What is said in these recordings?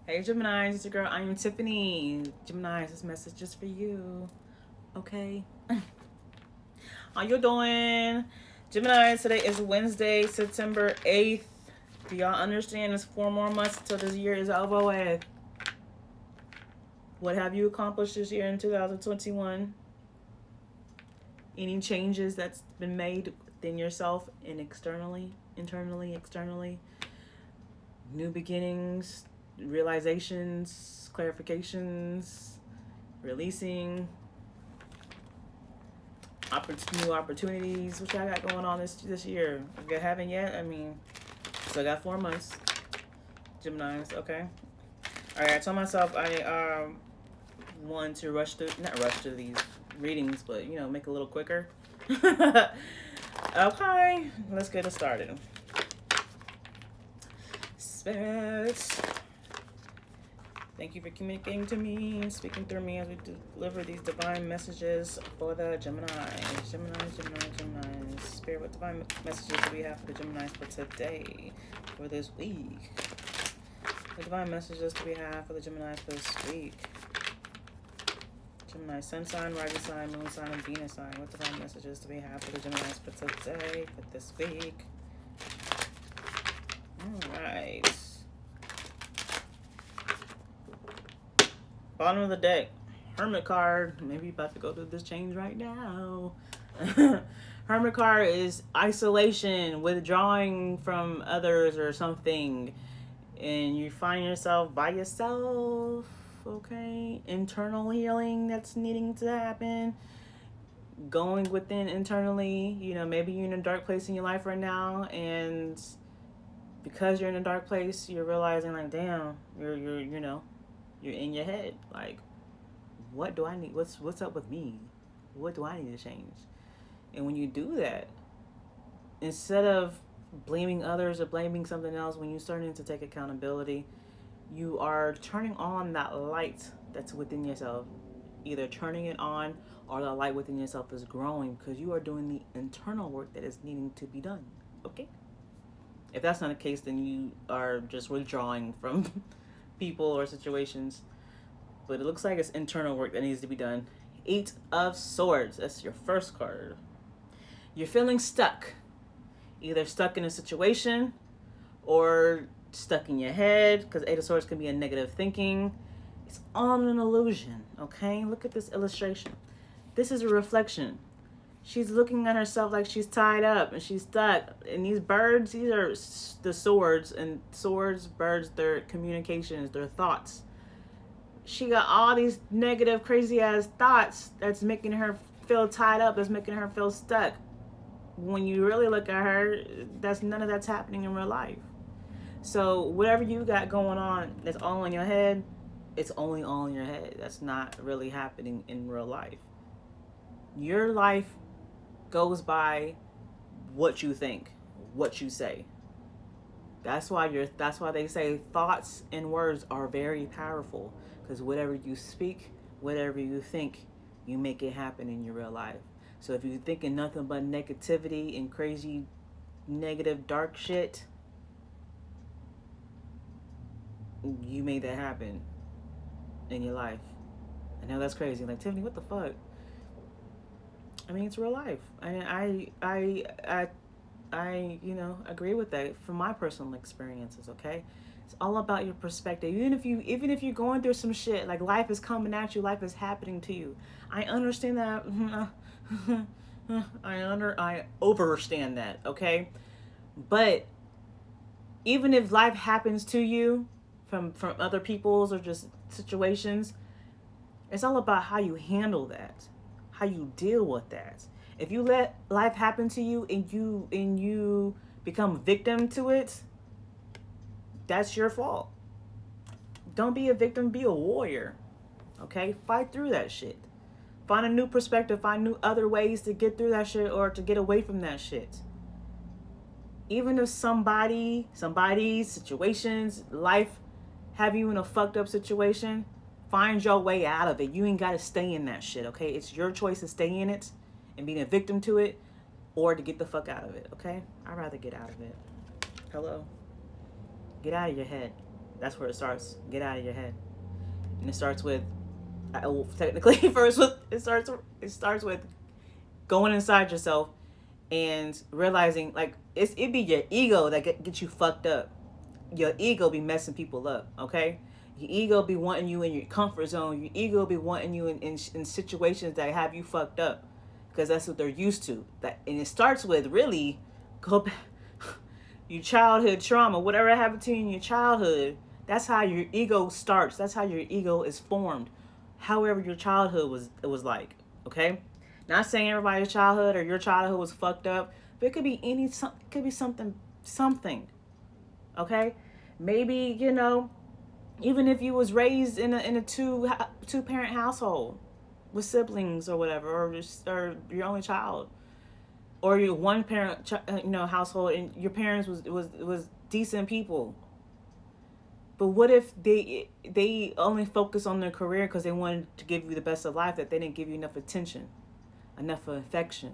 Hey Gemini, it's your girl, I.am.Tiffanee. Gemini, this message is for you. Okay? How you doing? Gemini, today is Wednesday, September 8th. Do y'all understand it's 4 more months until this year is over with? What have you accomplished this year in 2021? Any changes that's been made within yourself and externally, internally, externally? New beginnings, realizations, clarifications, releasing, new opportunities. What y'all got going on this year? If you haven't yet, still got 4 months. Geminis, okay. All right, I told myself I want to not rush through these readings, but make it a little quicker. Okay, let's get it started. Spirits, thank you for communicating to me and speaking through me as we deliver these divine messages for the Gemini. Gemini. Spirit, what divine messages do we have for the Geminis for today, for this week? What divine messages do we have for the Geminis for this week? Gemini, sun sign, rising sign, moon sign, and Venus sign. What divine messages do we have for the Geminis for today, for this week? All right. Bottom of the deck, Hermit card. Maybe you're about to go through this change right now. Hermit card is isolation, withdrawing from others or something. And you find yourself by yourself, okay? Internal healing that's needing to happen. Going within internally. Maybe you're in a dark place in your life right now, and because you're in a dark place, you're realizing like, damn, you're in your head. Like, what do I need? What's up with me? What do I need to change? And when you do that, instead of blaming others or blaming something else, when you're starting to take accountability, you are turning on that light that's within yourself. Either turning it on or the light within yourself is growing because you are doing the internal work that is needing to be done. Okay? If that's not the case, then you are just withdrawing from people or situations. But it looks like it's internal work that needs to be done. 8 of Swords. That's your first card. You're feeling stuck. Either stuck in a situation or stuck in your head, because 8 of Swords can be a negative thinking. It's all an illusion, okay? Look at this illustration. This is a reflection. She's looking at herself like she's tied up and she's stuck. And these birds, these are the swords. And swords, birds, their communications, their thoughts. She got all these negative, crazy-ass thoughts that's making her feel tied up, that's making her feel stuck. When you really look at her, none of that's happening in real life. So whatever you got going on that's all in your head, it's only all in your head. That's not really happening in real life. Your life goes by what you think, what you say. That's why they say thoughts and words are very powerful, because whatever you speak, whatever you think, you make it happen in your real life. So if you're thinking nothing but negativity and crazy, negative, dark shit, you made that happen in your life. I know that's crazy. Like, Tiffany, what the fuck? It's real life. I agree with that from my personal experiences, okay? It's all about your perspective. Even if you're going through some shit, like life is coming at you, life is happening to you. I understand that. I overstand that, okay? But even if life happens to you from other people's or just situations, it's all about how you handle that, how you deal with that. If you let life happen to you and you become victim to it, that's your fault. Don't be a victim, be a warrior. Okay? Fight through that shit. Find a new perspective, find new other ways to get through that shit or to get away from that shit. Even if somebody's situations, life have you in a fucked up situation, find your way out of it. You ain't got to stay in that shit, okay? It's your choice to stay in it and being a victim to it, or to get the fuck out of it, okay? I'd rather get out of it. Hello? Get out of your head. That's where it starts. Get out of your head. And it starts with, well, technically, first with it starts with going inside yourself and realizing, like, it be your ego that get you fucked up. Your ego be messing people up, okay? Your ego be wanting you in your comfort zone. Your ego be wanting you in situations that have you fucked up, because that's what they're used to. That, and it starts with, really, go back your childhood trauma, whatever happened to you in your childhood. That's how your ego starts. That's how your ego is formed. However your childhood was like, okay? Not saying everybody's childhood or your childhood was fucked up, but it could be it could be something, okay? Maybe, even if you was raised in a two parent household with siblings or whatever, or your only child, or your one parent household, and your parents was decent people. But what if they only focus on their career because they wanted to give you the best of life, that they didn't give you enough attention, enough affection?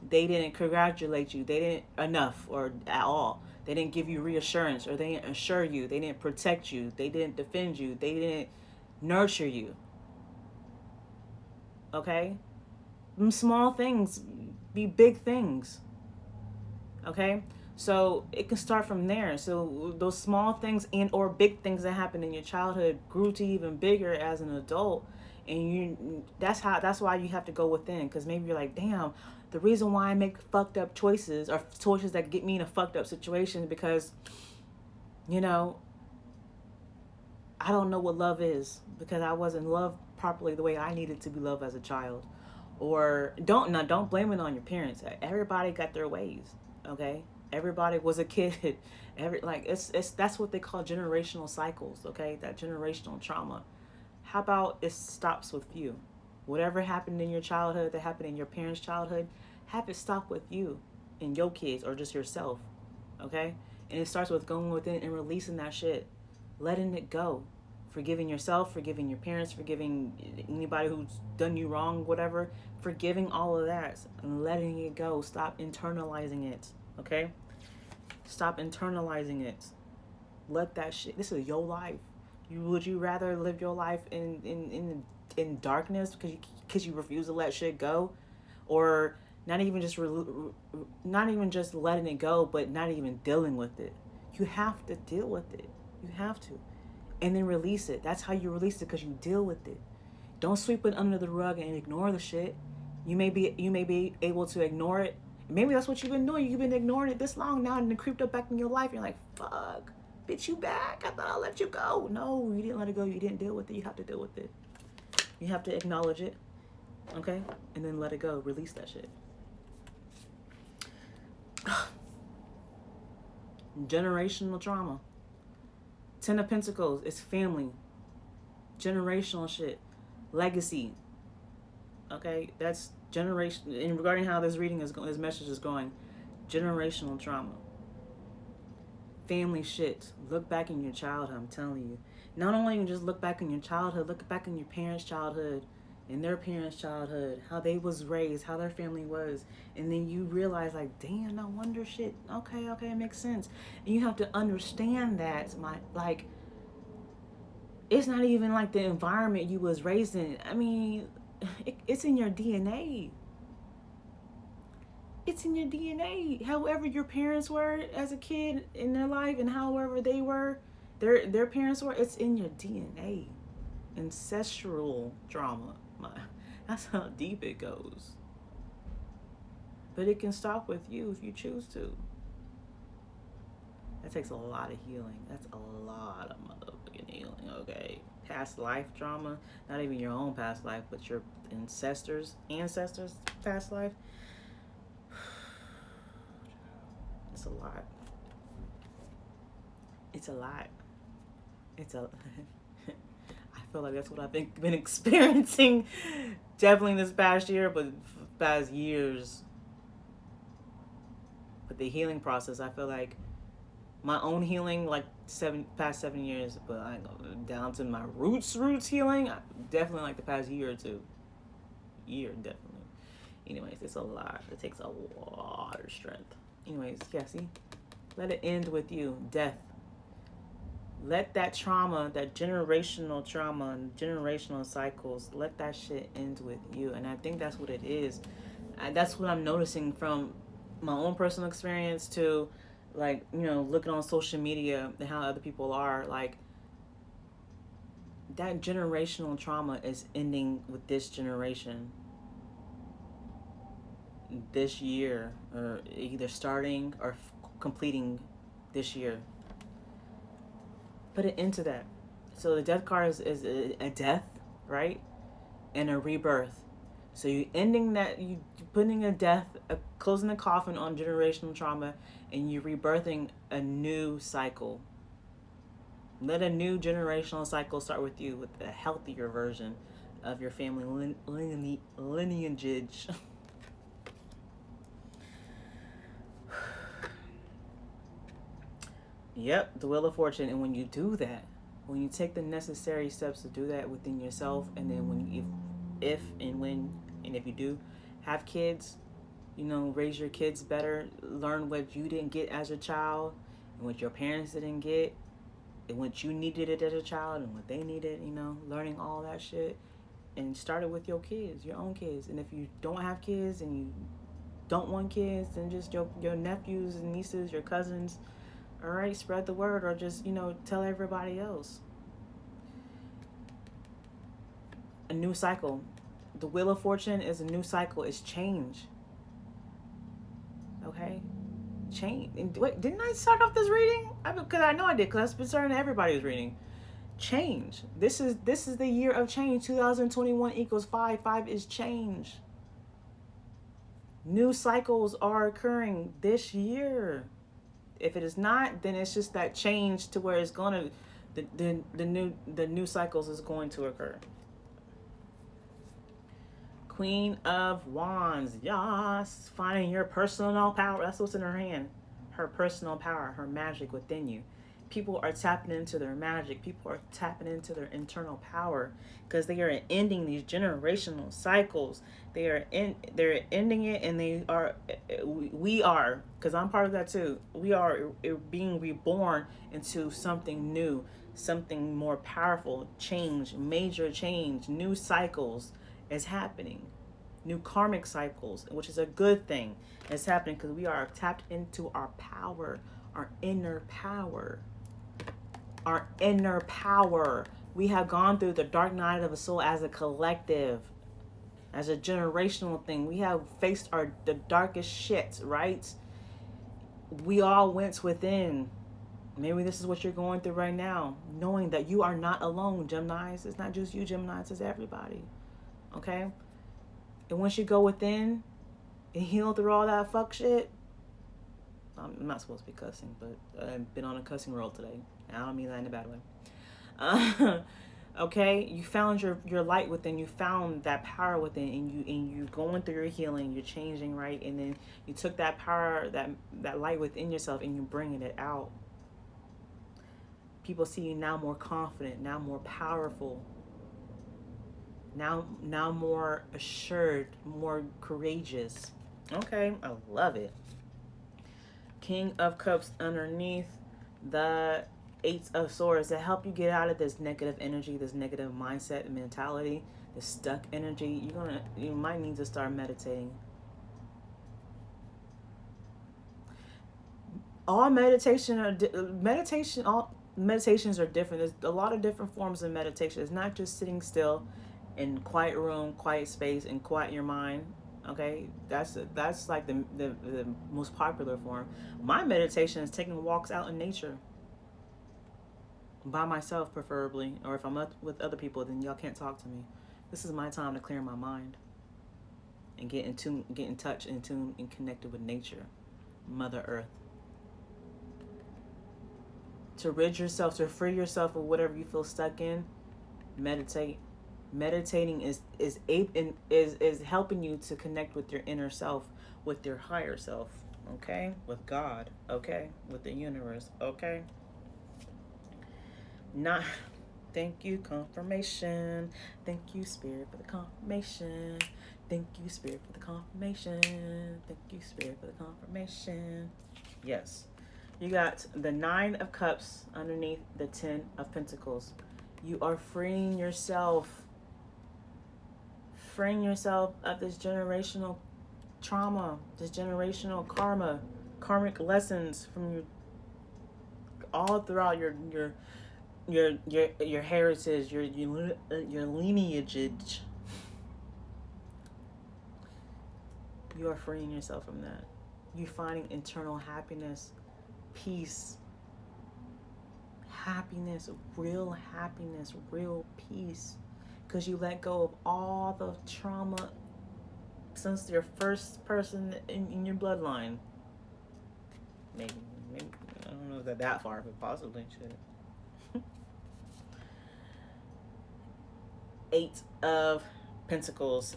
They didn't congratulate you. They didn't enough or at all. They didn't give you reassurance, or they didn't assure you. They didn't protect you. They didn't defend you. They didn't nurture you. Okay? Them small things be big things. Okay? So it can start from there. So those small things and or big things that happened in your childhood grew to even bigger as an adult. And that's why you have to go within, because maybe you're like, damn, the reason why I make fucked up choices, or choices that get me in a fucked up situation, is because, I don't know what love is, because I wasn't loved properly the way I needed to be loved as a child. Or don't blame it on your parents. Everybody got their ways, okay? Everybody was a kid. That's what they call generational cycles, okay? That generational trauma. How about it stops with you? Whatever happened in your childhood, that happened in your parents' childhood, have it stop with you and your kids, or just yourself, okay? And it starts with going within and releasing that shit, letting it go, forgiving yourself, forgiving your parents, forgiving anybody who's done you wrong, whatever, forgiving all of that and letting it go. Stop internalizing it, okay? Stop internalizing it. Let that shit. This is your life. Would you rather live your life in darkness because you refuse to let shit go, or not even just letting it go, but not even dealing with it? You have to deal with it. You have to, and then release it. That's how you release it, because you deal with it. Don't sweep it under the rug and ignore the shit. You may be able to ignore it. Maybe that's what you've been doing. You've been ignoring it this long now, and it creeped up back in your life. You're like, fuck. Bitch, you back. I thought I let you go. No, you didn't let it go. You didn't deal with it. You have to deal with it. You have to acknowledge it, okay? And then let it go. Release that shit. Generational trauma. Ten of Pentacles. It's family. Generational shit. Legacy. Okay? That's generation. And regarding how this reading is going, this message is going, generational trauma. Family shit. Look back in your childhood, I'm telling you. Not only just look back in your childhood, look back in your parents' childhood and their parents' childhood, how they was raised, how their family was. And then you realize, like, damn, no wonder shit. Okay, it makes sense. And you have to understand that, it's not even like the environment you was raised in. I mean, it's in your DNA. It's in your DNA. However your parents were as a kid in their life, and however they were, their parents were, it's in your DNA. Ancestral trauma. That's how deep it goes. But it can stop with you if you choose to. That takes a lot of healing. That's a lot of motherfucking healing, okay? Past life trauma, not even your own past life, but your ancestors' past life. It's a lot. It's a lot. I feel like that's what I've been experiencing definitely this past year, but past years. But the healing process, I feel like my own healing, like past 7 years, but I go down to my roots healing, definitely like the past year or two. Definitely. Anyways, it's a lot. It takes a lot of strength. Anyways, yeah, see? Let it end with you. Death. Let that trauma, that generational trauma and generational cycles, let that shit end with you. And I think that's what it is. That's what I'm noticing from my own personal experience to, like, you know, looking on social media and how other people are. Like, that generational trauma is ending with this generation this year, or either starting or completing this year. Put it into that. So the death card is a death, right? And a rebirth. So you ending that, you putting a death, closing the coffin on generational trauma, and you rebirthing a new cycle. Let a new generational cycle start with you, with a healthier version of your family lineage. Yep, the Wheel of Fortune. And when you do that, when you take the necessary steps to do that within yourself, and then when you, if and when and if you do have kids, you know, raise your kids better, learn what you didn't get as a child and what your parents didn't get and what you needed it as a child and what they needed, you know, learning all that shit. And start it with your kids, your own kids. And if you don't have kids and you don't want kids, then just your nephews and nieces, your cousins, all right, spread the word, or just, you know, tell everybody else. A new cycle. The Wheel of Fortune is a new cycle. It's change. Okay? Change. And wait, didn't I start off this reading? Because I know I did, because that's been starting everybody's reading. Change. This is the year of change. 2021 equals 5. 5 is change. New cycles are occurring this year. If it is not, then it's just that change to where it's gonna, the new cycles is going to occur. Queen of Wands, yes, finding your personal power. That's what's in her hand. Her personal power, her magic within you. People are tapping into their magic. People are tapping into their internal power because they are ending these generational cycles. They're ending it, and we are, because I'm part of that too. We are being reborn into something new, something more powerful. Change, major change, new cycles is happening. New karmic cycles, which is a good thing, is happening because we are tapped into our power, our inner power. Our inner power. We have gone through the dark night of the soul as a collective, as a generational thing. We have faced the darkest shit, right? We all went within. Maybe this is what you're going through right now, knowing that you are not alone, Geminis. It's not just you, Geminis, it's everybody. Okay? And once you go within and heal through all that fuck shit, I'm not supposed to be cussing, but I've been on a cussing roll today. I don't mean that in a bad way. Okay, you found your light within. You found that power within, and you going through your healing. You're changing, right? And then you took that power, that light within yourself, and you're bringing it out. People see you now more confident, now more powerful, now more assured, more courageous. Okay, I love it. King of Cups underneath, the Eight of Swords, to help you get out of this negative energy, this negative mindset and mentality, this stuck energy. You might need to start meditating. All meditations are different. There's a lot of different forms of meditation. It's not just sitting still in quiet room, quiet space, and quiet your mind. Okay, that's like the most popular form. My meditation is taking walks out in nature, by myself preferably, or if I'm up with other people, then y'all can't talk to me. This is my time to clear my mind and get in touch, in tune, and connected with nature, Mother Earth. To rid yourself, to free yourself of whatever you feel stuck in, meditate. Meditating is helping you to connect with your inner self, with your higher self, okay? With God, okay? With the universe, okay? Not, thank you, confirmation. Thank you, Spirit, for the confirmation. Thank you, Spirit, for the confirmation. Thank you, Spirit, for the confirmation. Yes. You got the Nine of Cups underneath the Ten of Pentacles. You are freeing yourself. Freeing yourself of this generational trauma, this generational karma, karmic lessons from your all throughout your heritage, your lineage. You are freeing yourself from that. You're finding internal happiness, peace, real peace, because you let go of all the trauma since your first person in your bloodline. Maybe I don't know if that far, but possibly should. Eight of Pentacles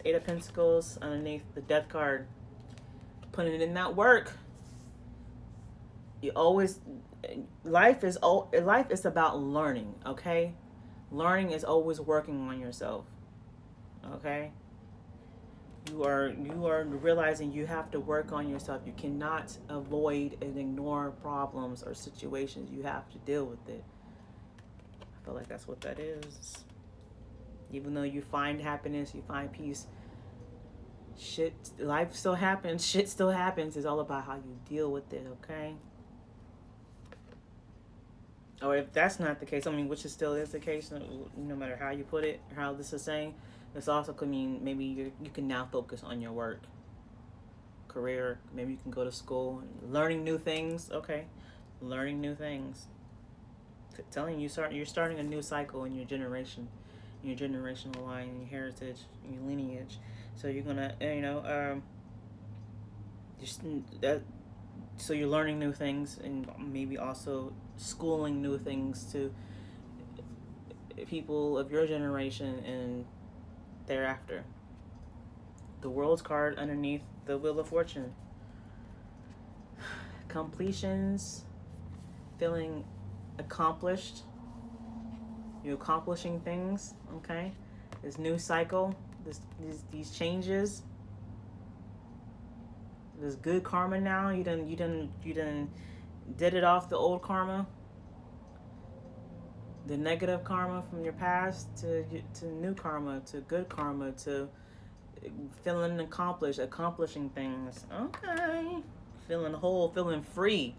underneath the Death card. Putting in that work. You always, life is about learning. Okay, learning is always working on yourself. Okay, you are realizing you have to work on yourself. You cannot avoid and ignore problems or situations. You have to deal with it. I feel like that's what that is. Even though you find happiness, you find peace, life still happens. Shit still happens. It's all about how you deal with it, okay? Or if that's not the case, I mean, which is still is the case, no matter how you put it, how this is saying, this also could mean maybe you can now focus on your work, career. Maybe you can go to school, learning new things. Okay, learning new things. Telling you, you're starting a new cycle in your generation, in your generational line, in your heritage, in your lineage. So you're gonna, so you're learning new things and maybe also schooling new things to people of your generation and thereafter. The World's card underneath the Wheel of Fortune. Completions, feeling accomplished. You're accomplishing things, okay? This new cycle, these changes. There's good karma now. You done did it off the old karma. The negative karma from your past to new karma, to good karma, to feeling accomplished, accomplishing things. Okay. Feeling whole, feeling free.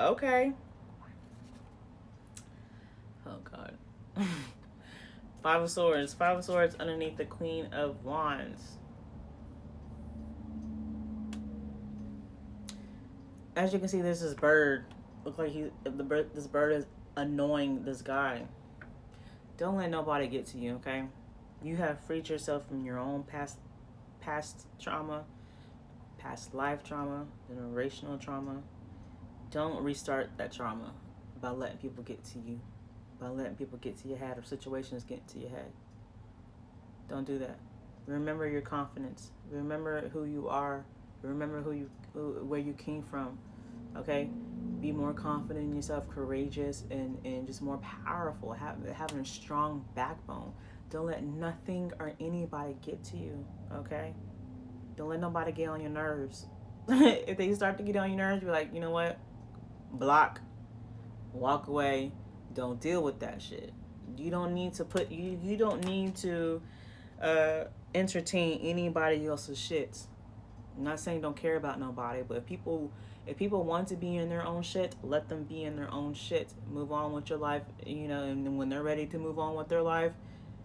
Okay. Oh God. Five of Swords underneath the Queen of Wands. As you can see, there's this bird. Looks like this bird is annoying this guy. Don't let nobody get to you, okay? You have freed yourself from your own past trauma, past life trauma, generational trauma. Don't restart that trauma by letting people get to you, by letting people get to your head, or situations get to your head. Don't do that. Remember your confidence. Remember who you are. Remember where you came from. Okay? Be more confident in yourself, courageous, and just more powerful, having a strong backbone. Don't let nothing or anybody get to you, okay? Don't let nobody get on your nerves. If they start to get on your nerves, you're like, you know what? Block. Walk away. Don't deal with that shit. You don't need to you don't need to entertain anybody else's shit. I'm not saying don't care about nobody, but if people want to be in their own shit, let them be in their own shit. Move on with your life, and when they're ready to move on with their life,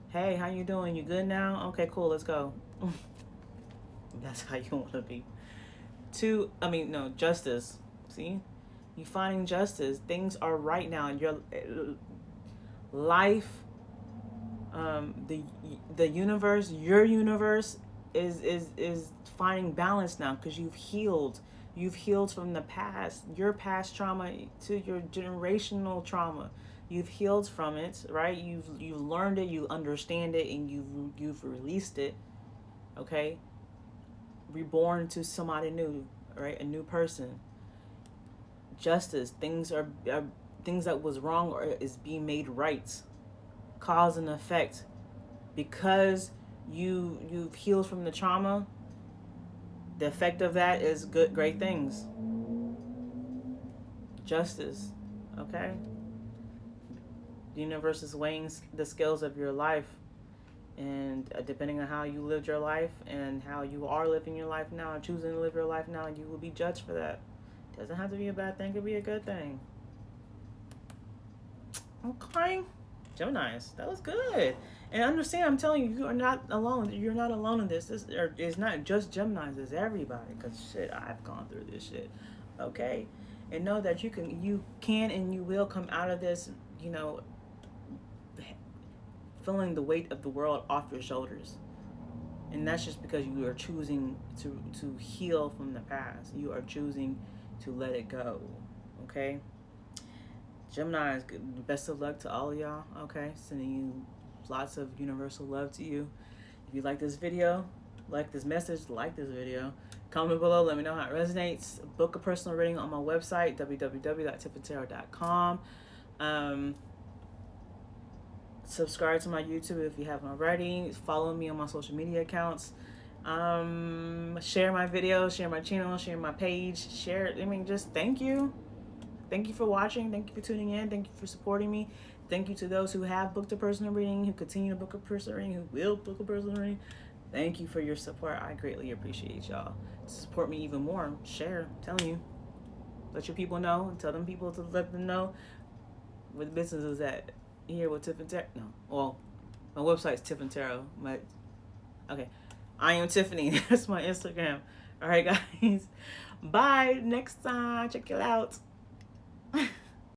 hey, how you doing? You good now? Okay, cool, let's go. That's how you want to be. Justice. See? You finding justice. Things are right now in your life. The universe, your universe is finding balance now because you've healed. You've healed from the past, your past trauma to your generational trauma. You've healed from it, right? You've learned it, you understand it, and you've released it. Okay? Reborn to somebody new, right? A new person. Justice. Things that was wrong or is being made right. Cause and effect. Because you've healed from the trauma, the effect of that is great things. justice, okay? The universe is weighing the scales of your life, and depending on how you lived your life and how you are living your life now and choosing to live your life now, you will be judged for that. It doesn't have to be a bad thing, it could be a good thing. Okay. Geminis, that was good. And understand, I'm telling you, you are not alone. You're not alone in this. It's not just Geminis, it's everybody. Because shit, I've gone through this shit. Okay? And know that you can and you will come out of this, feeling the weight of the world off your shoulders. And that's just because you are choosing to heal from the past. You are choosing to let it go. Okay? Gemini, best of luck to all of y'all. Okay? Sending you lots of universal love to you. If you like this video, like this message, like this video, comment below, let me know how it resonates. Book a personal reading on my website, www.tiffaneetarot.com. Subscribe to my YouTube if you haven't already. Follow me on my social media accounts. Share my videos, share my channel, share my page, share. Just thank you. Thank you for watching. Thank you for tuning in. Thank you for supporting me. Thank you to those who have booked a personal reading, who continue to book a personal reading, who will book a personal reading. Thank you for your support. I greatly appreciate y'all. Support me even more. Share. I'm telling you. Let your people know. Tell them people to let them know where the business is at. Here with Tiffanee Tarot. No. Well, my website's Tiffanee Tarot. Okay. I.am.Tiffanee. That's my Instagram. All right, guys. Bye. Next time. Check it out.